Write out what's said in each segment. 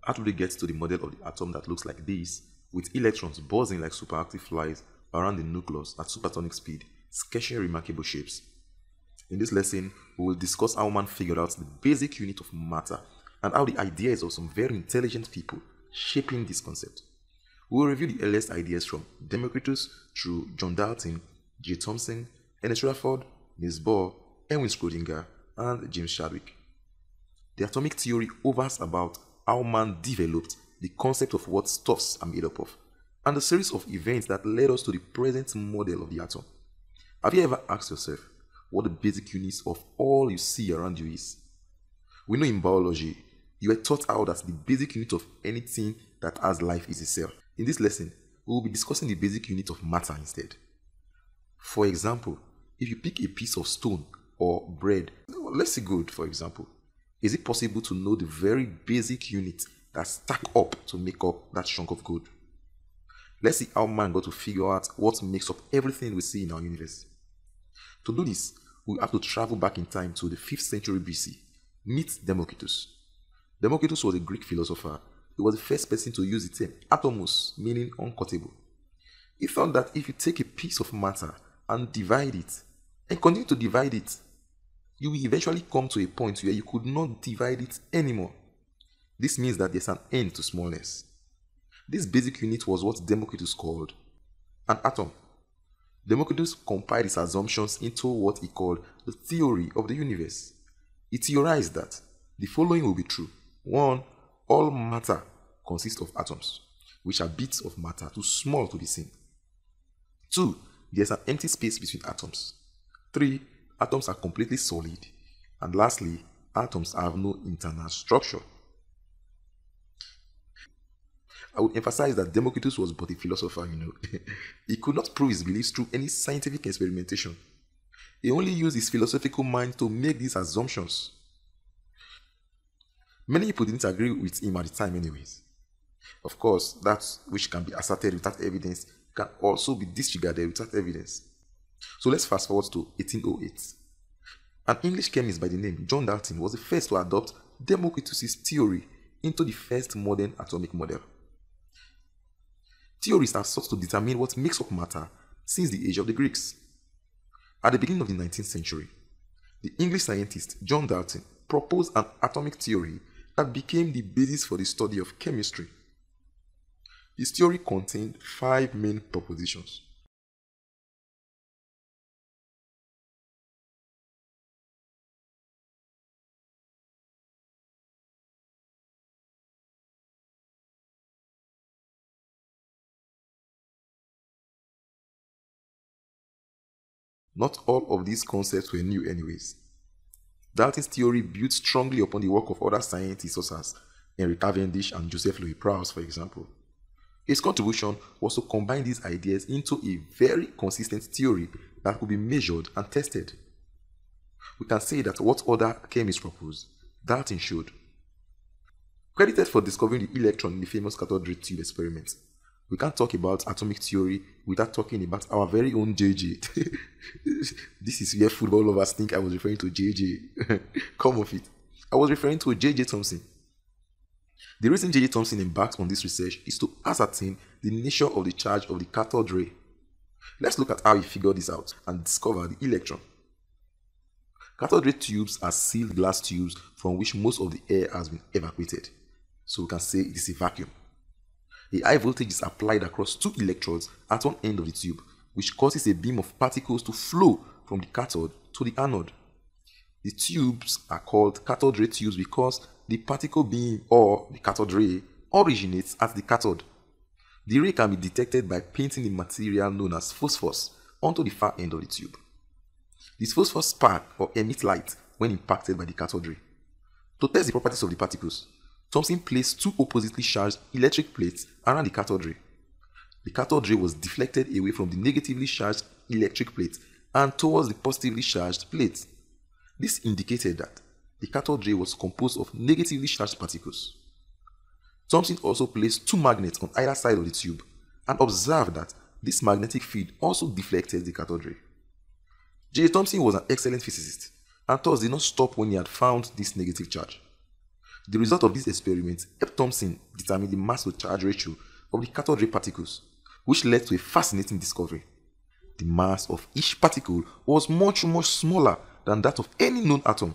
How do they get to the model of the atom that looks like this, with electrons buzzing like superactive flies around the nucleus at supersonic speed, sketching remarkable shapes? In this lesson, we will discuss how man figured out the basic unit of matter and how the ideas of some very intelligent people shaping this concept. We will review the earliest ideas from Democritus through John Dalton, J. Thomson, Ernest Rutherford, Niels Bohr, Erwin Schrödinger, and James Chadwick. The atomic theory hovers about how man developed the concept of what stuffs are made up of, and the series of events that led us to the present model of the atom. Have you ever asked yourself what the basic units of all you see around you is? We know in biology, you were taught how that the basic unit of anything that has life is a cell. In this lesson, we will be discussing the basic unit of matter instead. For example, if you pick a piece of stone or bread, let's say gold for example, is it possible to know the very basic units that stack up to make up that chunk of gold? Let's see how man got to figure out what makes up everything we see in our universe. To do this, we have to travel back in time to the 5th century BC. Meet Democritus. Democritus was a Greek philosopher. He was the first person to use the term atomos, meaning uncuttable. He thought that if you take a piece of matter and divide it, and continue to divide it, you will eventually come to a point where you could not divide it anymore. This means that there's an end to smallness. This basic unit was what Democritus called an atom. Democritus compiled his assumptions into what he called the theory of the universe. He theorized that the following will be true. 1. All matter consists of atoms, which are bits of matter too small to be seen. 2. There's an empty space between atoms. 3. Atoms are completely solid. And lastly, atoms have no internal structure. I would emphasize that Democritus was but a philosopher, He could not prove his beliefs through any scientific experimentation. He only used his philosophical mind to make these assumptions. Many people didn't agree with him at the time anyways. Of course, that which can be asserted without evidence can also be disregarded without evidence. So let's fast forward to 1808. An English chemist by the name John Dalton was the first to adopt Democritus' theory into the first modern atomic model. Theorists have sought to determine what makes up matter since the age of the Greeks. At the beginning of the 19th century, the English scientist John Dalton proposed an atomic theory that became the basis for the study of chemistry. His theory contained 5 main propositions. Not all of these concepts were new anyways. Dalton's theory built strongly upon the work of other scientists such as Henry Cavendish and Joseph Louis Proust, for example. His contribution was to combine these ideas into a very consistent theory that could be measured and tested. We can say that what other chemists proposed, Dalton showed. Credited for discovering the electron in the famous cathode ray tube experiment, we can't talk about atomic theory without talking about our very own JJ. This is where football lovers think I was referring to JJ. Come off it. I was referring to J.J. Thomson. The reason J.J. Thomson embarked on this research is to ascertain the nature of the charge of the cathode ray. Let's look at how he figured this out and discover the electron. Cathode ray tubes are sealed glass tubes from which most of the air has been evacuated. So we can say it is a vacuum. A high voltage is applied across 2 electrodes at one end of the tube, which causes a beam of particles to flow from the cathode to the anode. The tubes are called cathode ray tubes because the particle beam or the cathode ray originates at the cathode. The ray can be detected by painting the material known as phosphorus onto the far end of the tube. This phosphorus spark or emit light when impacted by the cathode ray. To test the properties of the particles, Thomson placed 2 oppositely charged electric plates around the cathode ray. The cathode ray was deflected away from the negatively charged electric plate and towards the positively charged plate. This indicated that the cathode ray was composed of negatively charged particles. Thomson also placed 2 magnets on either side of the tube and observed that this magnetic field also deflected the cathode ray. J. Thomson was an excellent physicist and thus did not stop when he had found this negative charge. The result of this experiment helped Thomson determine the mass-to-charge ratio of the cathode ray particles, which led to a fascinating discovery. The mass of each particle was much smaller than that of any known atom.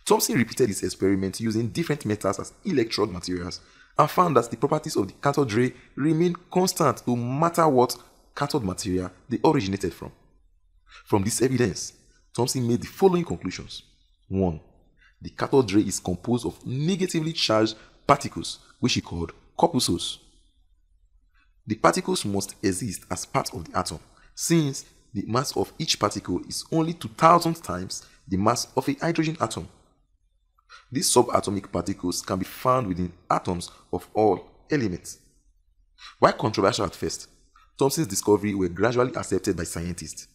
Thomson repeated this experiment using different metals as electrode materials and found that the properties of the cathode ray remained constant no matter what cathode material they originated from. From this evidence, Thomson made the following conclusions. 1. The cathode ray is composed of negatively charged particles, which he called corpuscles. The particles must exist as part of the atom, since the mass of each particle is only 2,000 times the mass of a hydrogen atom. These subatomic particles can be found within atoms of all elements. While controversial at first, Thomson's discoveries were gradually accepted by scientists.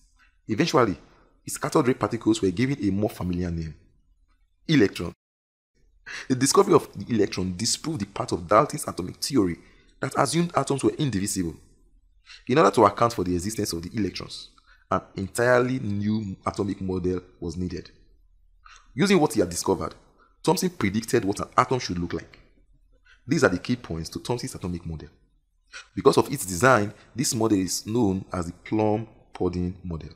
Eventually, his cathode ray particles were given a more familiar name: electron. The discovery of the electron disproved the part of Dalton's atomic theory that assumed atoms were indivisible. In order to account for the existence of the electrons, an entirely new atomic model was needed. Using what he had discovered, Thomson predicted what an atom should look like. These are the key points to Thomson's atomic model. Because of its design, this model is known as the plum pudding model.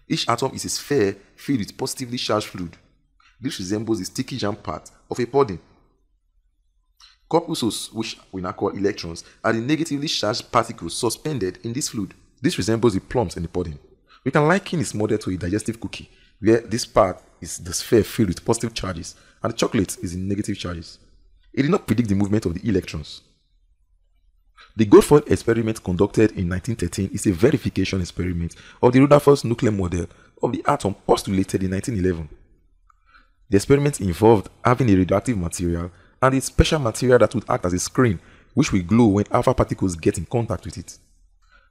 Each atom is a sphere filled with positively charged fluid. This resembles the sticky jam part of a pudding. Corpuscles, which we now call electrons, are the negatively charged particles suspended in this fluid. This resembles the plums in the pudding. We can liken this model to a digestive cookie, where this part is the sphere filled with positive charges and the chocolate is in negative charges. It did not predict the movement of the electrons. The gold foil experiment conducted in 1913 is a verification experiment of the Rutherford's nuclear model of the atom postulated in 1911. The experiment involved having a radioactive material and a special material that would act as a screen, which will glow when alpha particles get in contact with it.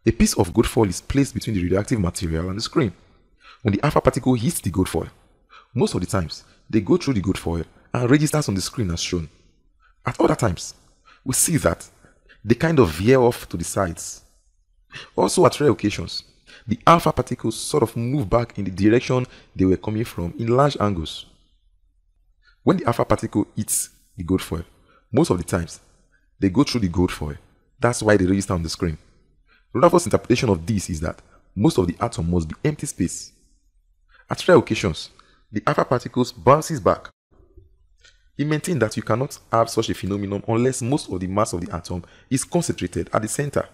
A piece of gold foil is placed between the radioactive material and the screen. When the alpha particle hits the gold foil, most of the times they go through the gold foil and registers on the screen as shown. At other times, we see that they kind of veer off to the sides. Also, at rare occasions, the alpha particles sort of move back in the direction they were coming from in large angles. When the alpha particle hits the gold foil, most of the times they go through the gold foil. That's why they register on the screen. Rutherford's interpretation of this is that most of the atom must be empty space. At rare occasions, the alpha particles bounces back. He maintained that you cannot have such a phenomenon unless most of the mass of the atom is concentrated at the center.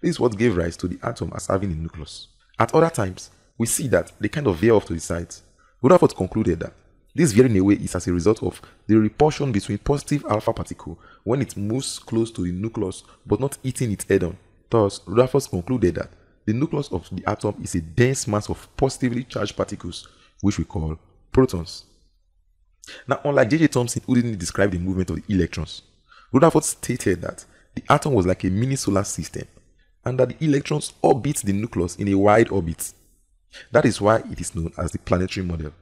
This is what gave rise to the atom as having a nucleus. At other times, we see that they kind of veer off to the sides. Rutherford concluded that this veering away is as a result of the repulsion between positive alpha particle when it moves close to the nucleus but not hitting it head on. Thus, Rutherford concluded that the nucleus of the atom is a dense mass of positively charged particles, which we call protons. Now, unlike J.J. Thomson, who didn't describe the movement of the electrons, Rutherford stated that the atom was like a mini solar system and that the electrons orbit the nucleus in a wide orbit. That is why it is known as the planetary model.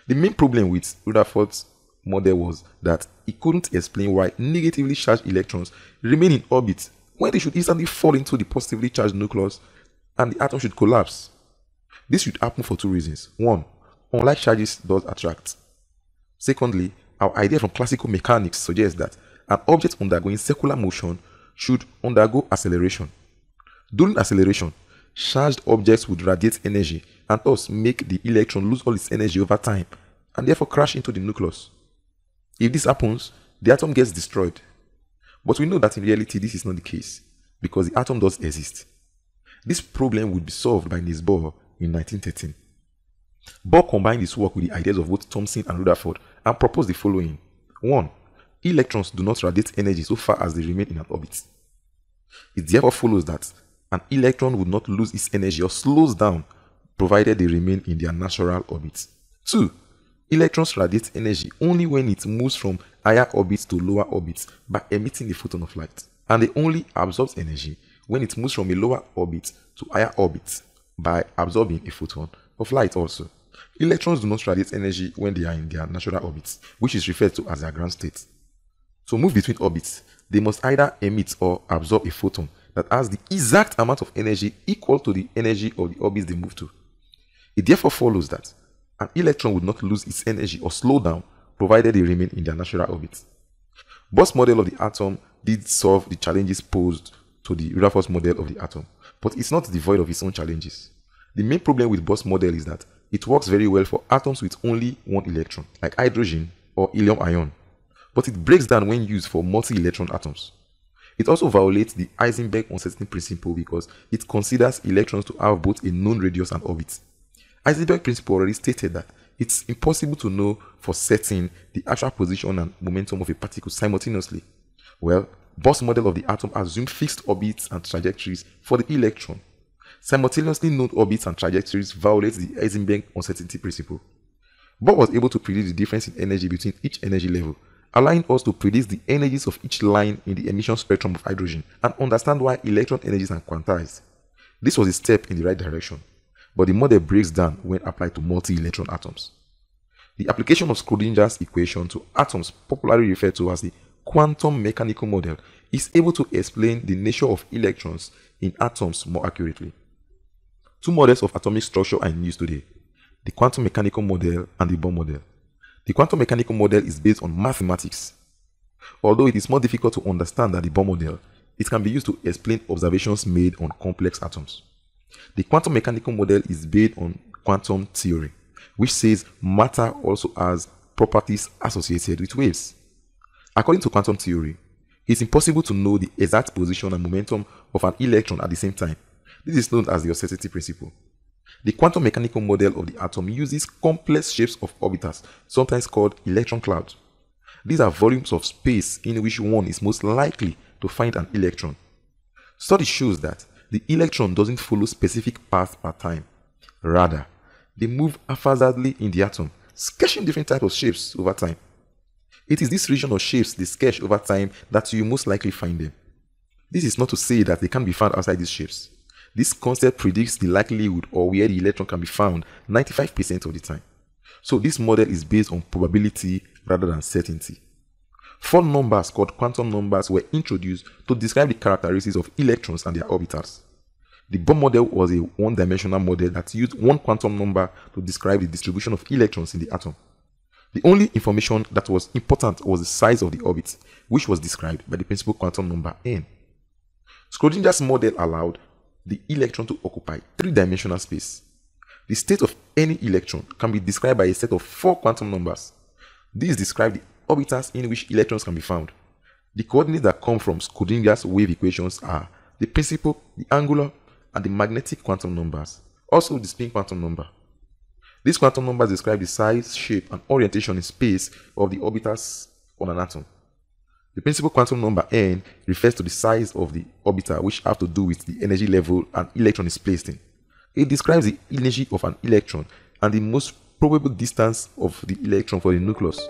The main problem with Rutherford's model was that he couldn't explain why negatively charged electrons remain in orbit when they should instantly fall into the positively charged nucleus and the atom should collapse. This should happen for two reasons. One, unlike charges does attract. Secondly, our idea from classical mechanics suggests that an object undergoing circular motion should undergo acceleration. During acceleration, charged objects would radiate energy and thus make the electron lose all its energy over time and therefore crash into the nucleus. If this happens, the atom gets destroyed. But we know that in reality this is not the case because the atom does exist. This problem would be solved by Niels Bohr in 1913. Bohr combined his work with the ideas of both Thomson and Rutherford and proposed the following. 1. Electrons do not radiate energy so far as they remain in an orbit. It therefore follows that an electron would not lose its energy or slows down provided they remain in their natural orbit. 2. Electrons radiate energy only when it moves from higher orbits to lower orbits by emitting a photon of light. And they only absorb energy when it moves from a lower orbit to higher orbits by absorbing a photon of light also. Electrons do not radiate energy when they are in their natural orbits, which is referred to as their ground state. To move between orbits, they must either emit or absorb a photon that has the exact amount of energy equal to the energy of the orbits they move to. It therefore follows that an electron would not lose its energy or slow down provided they remain in their natural orbit. Bohr's model of the atom did solve the challenges posed to the Rutherford model of the atom, but it's not devoid of its own challenges. The main problem with Bohr's model is that it works very well for atoms with only one electron, like hydrogen or helium ion, but it breaks down when used for multi-electron atoms. It also violates the Heisenberg uncertainty principle because it considers electrons to have both a known radius and orbit. Heisenberg principle already stated that it's impossible to know for certain the actual position and momentum of a particle simultaneously. Well, Bohr's model of the atom assumed fixed orbits and trajectories for the electron. Simultaneously known orbits and trajectories violates the Heisenberg uncertainty principle. Bohr was able to predict the difference in energy between each energy level, allowing us to predict the energies of each line in the emission spectrum of hydrogen and understand why electron energies are quantized. This was a step in the right direction, but the model breaks down when applied to multi-electron atoms. The application of Schrödinger's equation to atoms, popularly referred to as the quantum mechanical model, is able to explain the nature of electrons in atoms more accurately. Two models of atomic structure are in use today: the quantum mechanical model and the Bohr model. The quantum mechanical model is based on mathematics. Although it is more difficult to understand than the Bohr model, it can be used to explain observations made on complex atoms. The quantum mechanical model is based on quantum theory, which says matter also has properties associated with waves. According to quantum theory, it's impossible to know the exact position and momentum of an electron at the same time. This is known as the uncertainty principle. The quantum mechanical model of the atom uses complex shapes of orbitals, sometimes called electron clouds. These are volumes of space in which one is most likely to find an electron. Study shows that the electron doesn't follow specific paths per time. Rather, they move haphazardly in the atom, sketching different types of shapes over time. It is this region of shapes they sketch over time that you most likely find them. This is not to say that they can be found outside these shapes. This concept predicts the likelihood or where the electron can be found 95% of the time. So this model is based on probability rather than certainty. 4 numbers called quantum numbers were introduced to describe the characteristics of electrons and their orbitals. The Bohr model was a one-dimensional model that used one quantum number to describe the distribution of electrons in the atom. The only information that was important was the size of the orbit, which was described by the principal quantum number n. Schrödinger's model allowed the electron to occupy 3-dimensional space. The state of any electron can be described by a set of 4 quantum numbers. These describe the orbitals in which electrons can be found. The coordinates that come from Schrödinger's wave equations are the principal, the angular, and the magnetic quantum numbers, also the spin quantum number. These quantum numbers describe the size, shape, and orientation in space of the orbitals on an atom. The principal quantum number n refers to the size of the orbital, which have to do with the energy level an electron is placed in. It describes the energy of an electron and the most probable distance of the electron for the nucleus.